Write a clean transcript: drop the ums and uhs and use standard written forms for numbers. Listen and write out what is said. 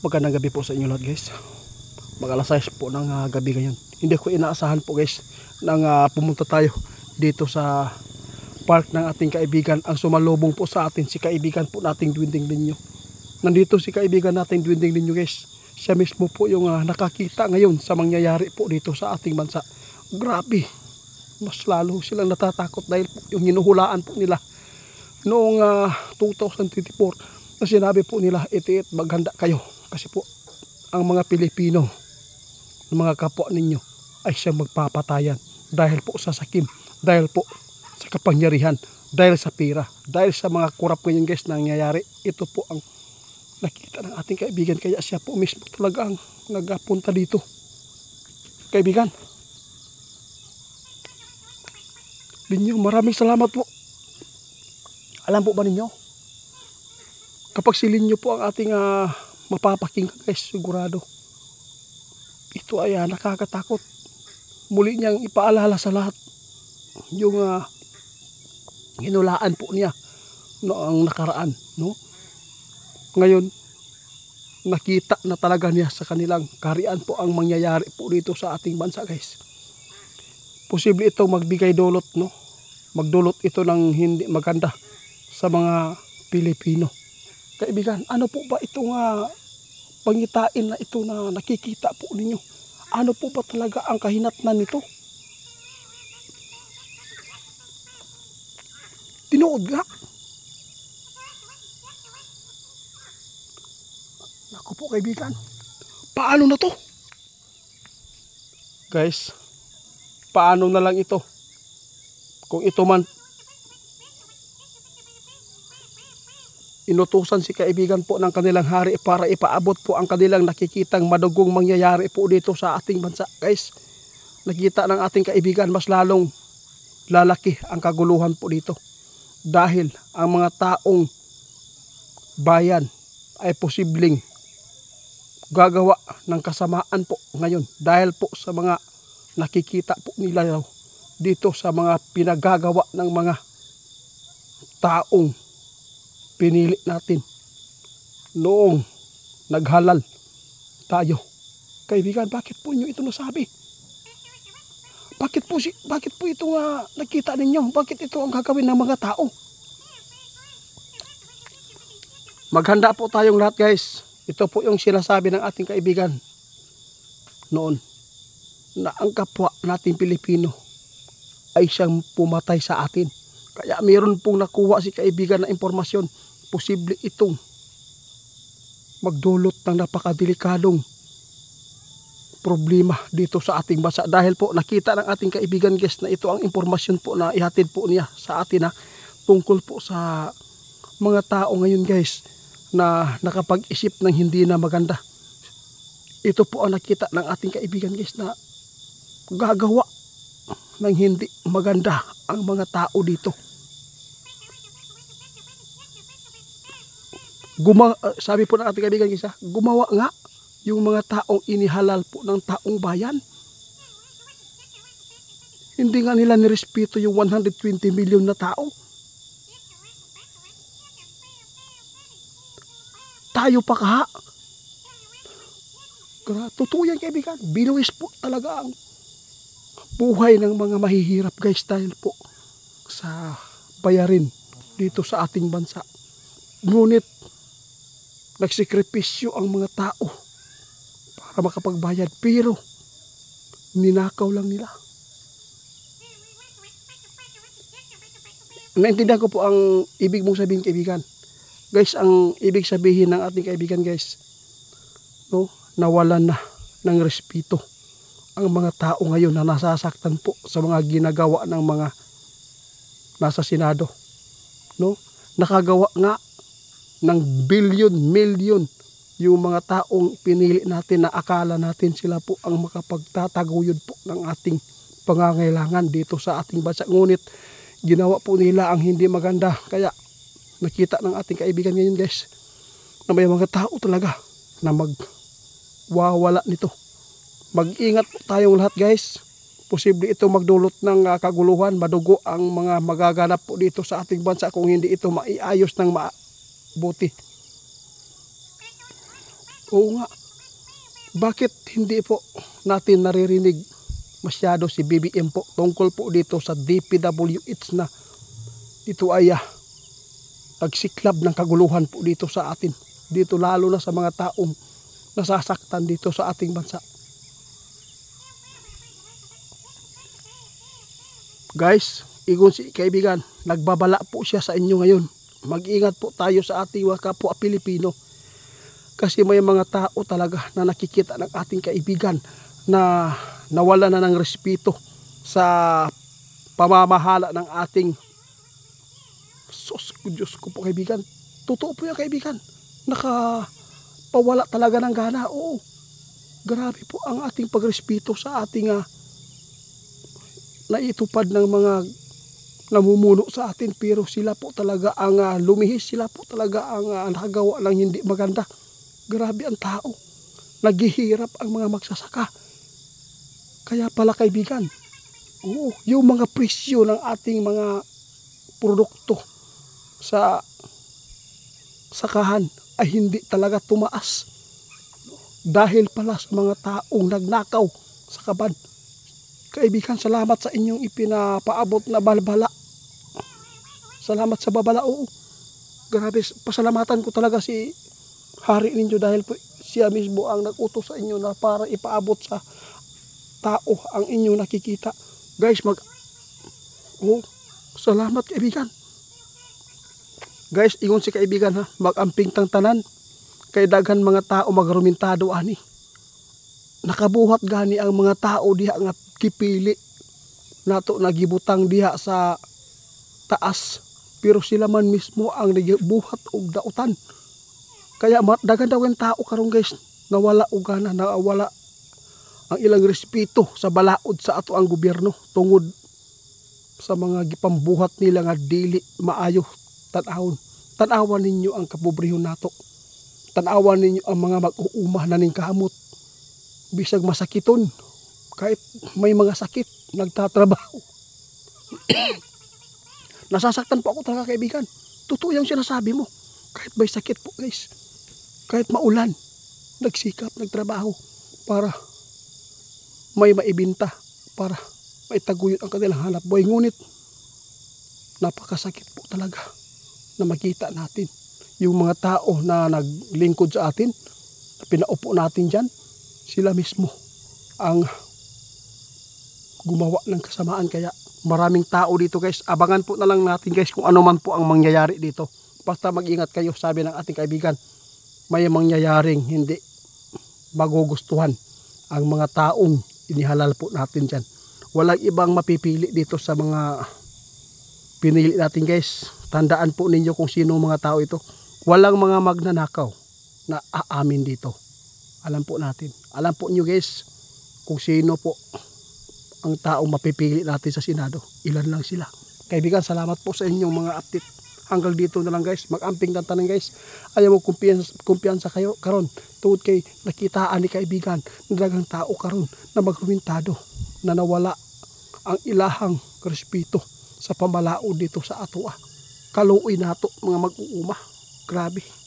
Magandang gabi po sa inyo lahat guys. Mag-alas 6 po ng gabi ngayon. Hindi ko inaasahan po guys nang pumunta tayo dito sa park ng ating kaibigan. Ang sumalubong po sa atin si kaibigan po nating Dwinding Linyo. Nandito si kaibigan nating Dwinding Linyo guys. Siya mismo po yung nakakita ngayon sa mangyayari po dito sa ating bansa. Grabe. Mas lalo silang natatakot dahil po yung hinuhulaan po nila noong 2024 na sinabi po nila itiit maghanda kayo. Kasi po, ang mga Pilipino, mga kapwa ninyo, ay siyang magpapatayan. Dahil po sa sakim, dahil po sa kapangyarihan, dahil sa pira, dahil sa mga kurap ngayon guys na nangyayari. Ito po ang nakita ng ating kaibigan. Kaya siya po mismo talaga ang nagpunta dito. Kaibigan, Linyo, maraming salamat po. Alam po ba ninyo? Kapag si Linyo po ang ating mapapakinggan guys, sigurado ito ay nakakatakot. Muli niyang ipaalala sa lahat yung hinulaan po niya noong nakaraan, no? Ngayon nakita na talaga niya sa kanilang kaharian po ang mangyayari po dito sa ating bansa guys. Posible itong magbigay dulot, no? Magdulot ito ng hindi maganda sa mga Pilipino. Kaibigan, ano po ba itong pangitain na ito na nakikita po ninyo? Ano po ba talaga ang kahinatnan nito? Tinood nga. Naku po kaibigan, paano na to? Guys, paano na lang ito? Kung ito man inutusan si kaibigan po ng kanilang hari para ipaabot po ang kanilang nakikitang madugong mangyayari po dito sa ating bansa. Guys, nakita ng ating kaibigan mas lalong lalaki ang kaguluhan po dito. Dahil ang mga taong bayan ay posibleng gagawa ng kasamaan po ngayon. Dahil po sa mga nakikita po nila dito sa mga pinagagawa ng mga taong pinili natin noong naghalal tayo. Kaibigan, bakit po nyo ito nasabi? Bakit po ito nakita ninyo? Bakit ito ang gagawin ng mga tao? Maghanda po tayong lahat guys. Ito po yung sinasabi ng ating kaibigan noon na ang kapwa nating Pilipino ay siyang pumatay sa atin. Kaya mayroon pong nakuha si kaibigan na impormasyon. Posible itong magdulot ng napakadelikadong problema dito sa ating bansa. Dahil po nakita ng ating kaibigan guys na ito ang impormasyon po na ihatid po niya sa atin tungkol po sa mga tao ngayon guys na nakapag-isip ng hindi na maganda. Ito po ang nakita ng ating kaibigan guys na gagawa ng hindi maganda ang mga tao dito. Sabi po ng ating kaibigan guys, gumawa nga yung mga taong inihalal po ng taong bayan. Hindi nga nila nirespeto yung 120 million na tao. Tayo pa kaha. Totoo yan kaibigan. Binuwis po talaga ang buhay ng mga mahihirap guys dahil po sa bayarin dito sa ating bansa. Ngunit nagsikripisyo ang mga tao para makapagbayad, pero ninakaw lang nila. Naintindihan ko po ang ibig mong sabihin kaibigan. Guys, ang ibig sabihin ng ating kaibigan guys, no, nawalan na ng respeto ang mga tao ngayon na nasasaktan po sa mga ginagawa ng mga nasa Senado. No? Nakagawa nga ng bilyon-milyon yung mga taong pinili natin na akala natin sila po ang makapagtataguyod po ng ating pangangailangan dito sa ating bansa. Ngunit ginawa po nila ang hindi maganda. Kaya nakita ng ating kaibigan ngayon guys na may mga tao talaga na magwawala nito. Mag-ingat po tayong lahat guys. Posible ito magdulot ng kaguluhan, madugo ang mga magaganap po dito sa ating bansa kung hindi ito maiayos ng mabuti. Oo nga, bakit hindi po natin naririnig masyado si BBM po tungkol po dito sa DPWH na ito ay nagsiklab ng kaguluhan po dito sa atin. Dito lalo na sa mga taong nasasaktan dito sa ating bansa. Guys, igon si kaibigan, nagbabala po siya sa inyo ngayon. Mag-ingat po tayo sa ating mga kapwa Pilipino. Kasi may mga tao talaga na nakikita ng ating kaibigan na nawala na ng respeto sa pamamahala ng ating Diyos ko po kaibigan. Totoo po yan kaibigan. Nakapawala talaga ng gana. Oo. Grabe po ang ating pagrespeto sa ating naitupad ng mga namumuno sa atin, pero sila po talaga ang lumihis, sila po talaga ang nakagawa ng hindi maganda. Grabe ang tao, naghihirap ang mga magsasaka. Kaya pala kaibigan, oo, yung mga presyo ng ating mga produkto sa sakahan ay hindi talaga tumaas dahil pala sa mga taong nagnakaw sa kaban. Kaibigan, salamat sa inyong ipinapaabot na balbala. Salamat sa babala. Oo. Grabe, pasalamatan ko talaga si hari ninyo dahil po siya mismo ang nag-utos sa inyo na para ipaabot sa tao ang inyong nakikita. Guys, salamat kaibigan. Guys, ingon si kaibigan ha, mag-amping tang tanan. Kay daghan mga tao magrumintado ani. Nakabuhat gani ang mga tao diha nga kipili nato nagibutang diha sa taas, pero sila man mismo ang nagibuhat og dautan. Kaya daghan daw ang tao karon guys nawala og gana, nawala ang ilang respeto sa balaod sa ato ang gobyerno tungod sa mga gipambuhat nila nga dili maayo tan-awon. Tan-awan ninyo ang kapobrehon nato. Tan-awan ninyo ang mga mag-uuma na ning kamot. Bisag masakiton, kahit may mga sakit, nagtatrabaho. Nasasaktan po ako talaga kaibigan. Totoo yung sinasabi mo. Kahit may sakit po guys, kahit maulan, nagsikap, nagtrabaho para may maibinta, para maitaguyod ang kanilang hanap buhay. Ngunit napakasakit po talaga na makita natin yung mga tao na naglingkod sa atin, na pinaupo natin dyan, sila mismo ang gumawa ng kasamaan. Kaya maraming tao dito guys, abangan po na lang natin guys kung ano man po ang mangyayari dito. Basta mag-ingat kayo, sabi ng ating kaibigan, may mangyayaring hindi magugustuhan ang mga taong inihalal po natin dyan. Walang ibang mapipili dito sa mga pinili natin guys. Tandaan po ninyo kung sino mga tao ito. Walang mga magnanakaw na aamin dito. Alam po natin. Alam po nyo guys kung sino po ang taong mapipili natin sa Senado. Ilan lang sila. Kaibigan, salamat po sa inyong mga update. Hanggang dito na lang guys. Mag-amping tantanan guys. Ayaw mo kumpiyansa kayo karon. Tungod kay nakitaan ni kaibigan na dagang tao karon na magrumintado, na nawala ang ilahang respeto sa pamalaod dito sa ato. Kaluoy nato mga mag-uuma. Grabe.